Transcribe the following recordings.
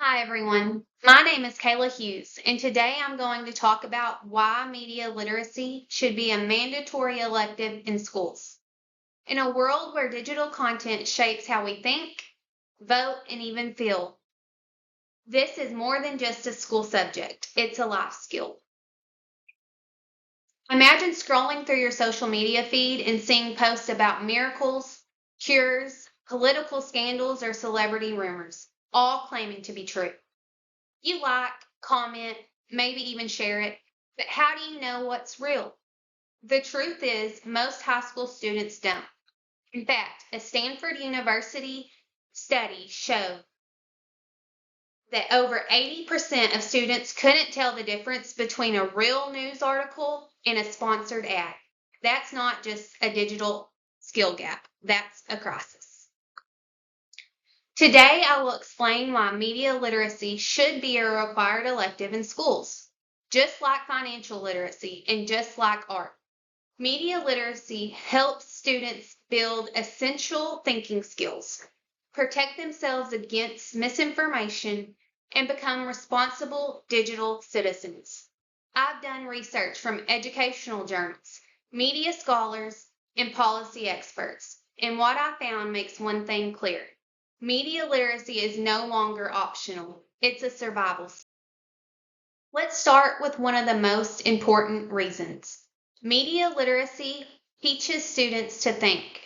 Hi, everyone. My name is Kayla Hughes, and today I'm going to talk about why media literacy should be a mandatory elective in schools. In a world where digital content shapes how we think, vote, and even feel, this is more than just a school subject, it's a life skill. Imagine scrolling through your social media feed and seeing posts about miracles, cures, political scandals, or celebrity rumors, all claiming to be true. You like, comment, maybe even share it, but how do you know what's real? The truth is, most high school students don't. In fact, a Stanford University study showed that over 80% of students couldn't tell the difference between a real news article and a sponsored ad. That's not just a digital skill gap, that's a crisis. Today, I will explain why media literacy should be a required elective in schools, just like financial literacy and just like art. Media literacy helps students build essential thinking skills, protect themselves against misinformation, and become responsible digital citizens. I've done research from educational journals, media scholars, and policy experts, and what I found makes one thing clear. Media literacy is no longer optional. It's a survival skill. Let's start with one of the most important reasons. Media literacy teaches students to think.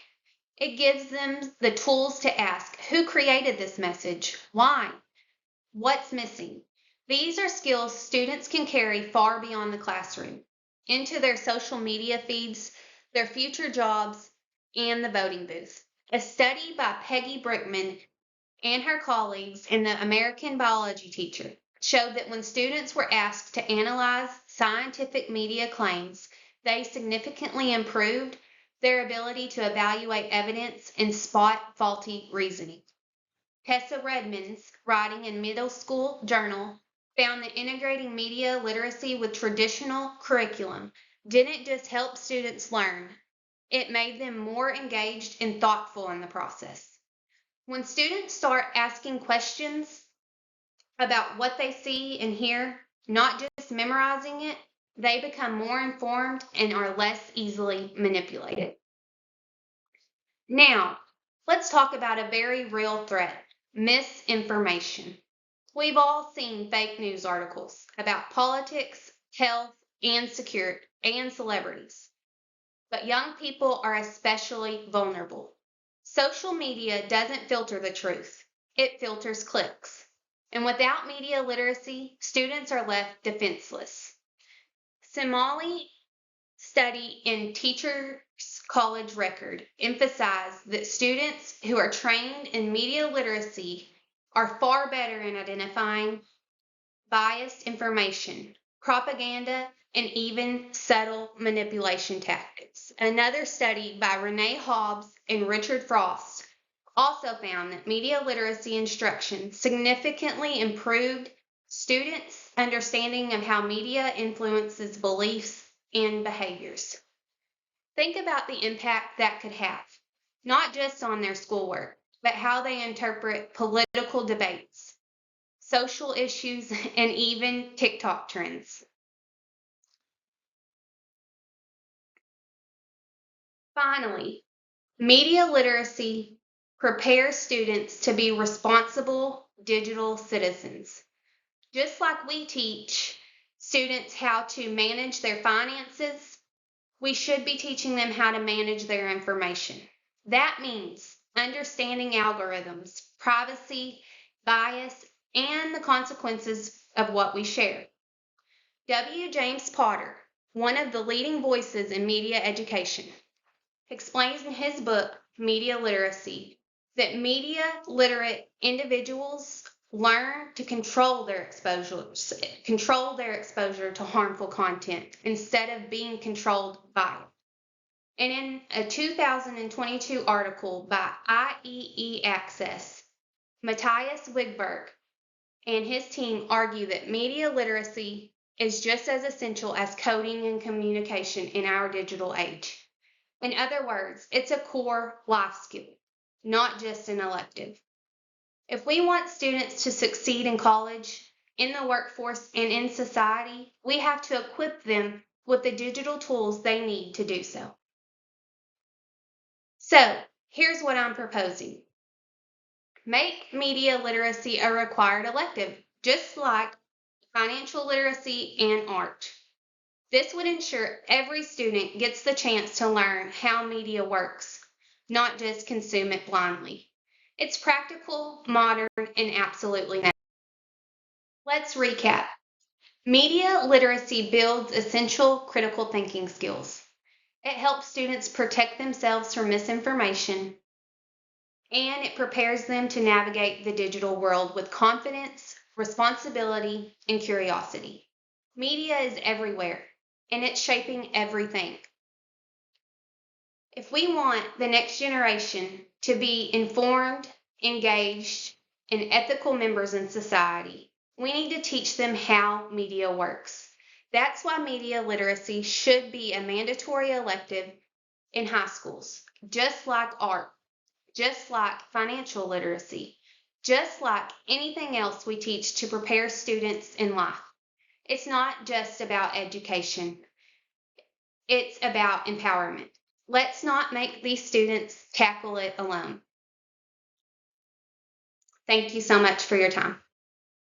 It gives them the tools to ask, who created this message? Why? What's missing? These are skills students can carry far beyond the classroom, into their social media feeds, their future jobs, and the voting booth. A study by Peggy Brickman and her colleagues in the American Biology Teacher showed that when students were asked to analyze scientific media claims, they significantly improved their ability to evaluate evidence and spot faulty reasoning. Tessa Redmond's writing in Middle School Journal found that integrating media literacy with traditional curriculum didn't just help students learn, it made them more engaged and thoughtful in the process. When students start asking questions about what they see and hear, not just memorizing it, they become more informed and are less easily manipulated. Now, let's talk about a very real threat: misinformation. We've all seen fake news articles about politics, health, and security, and celebrities. But young people are especially vulnerable. Social media doesn't filter the truth, it filters clicks. And without media literacy, students are left defenseless. Somali study in Teachers College Record emphasized that students who are trained in media literacy are far better in identifying biased information, propaganda, and even subtle manipulation tactics. Another study by Renee Hobbs and Richard Frost also found that media literacy instruction significantly improved students' understanding of how media influences beliefs and behaviors. Think about the impact that could have, not just on their schoolwork, but how they interpret political debates, social issues, and even TikTok trends. Finally, media literacy prepares students to be responsible digital citizens. Just like we teach students how to manage their finances, we should be teaching them how to manage their information. That means understanding algorithms, privacy, bias, and the consequences of what we share. W. James Potter, one of the leading voices in media education, explains in his book, Media Literacy, that media literate individuals learn to control their exposure to harmful content instead of being controlled by it. And in a 2022 article by IEE Access, Matthias Wigberg and his team argue that media literacy is just as essential as coding and communication in our digital age. In other words, it's a core life skill, not just an elective. If we want students to succeed in college, in the workforce, and in society, we have to equip them with the digital tools they need to do so. So, here's what I'm proposing. Make media literacy a required elective, just like financial literacy and art. This would ensure every student gets the chance to learn how media works, not just consume it blindly. It's practical, modern, and absolutely necessary. Let's recap. Media literacy builds essential critical thinking skills. It helps students protect themselves from misinformation, and it prepares them to navigate the digital world with confidence, responsibility, and curiosity. Media is everywhere, and it's shaping everything. If we want the next generation to be informed, engaged, and ethical members in society, we need to teach them how media works. That's why media literacy should be a mandatory elective in high schools, just like art, just like financial literacy, just like anything else we teach to prepare students in life. It's not just about education, it's about empowerment. Let's not make these students tackle it alone. Thank you so much for your time.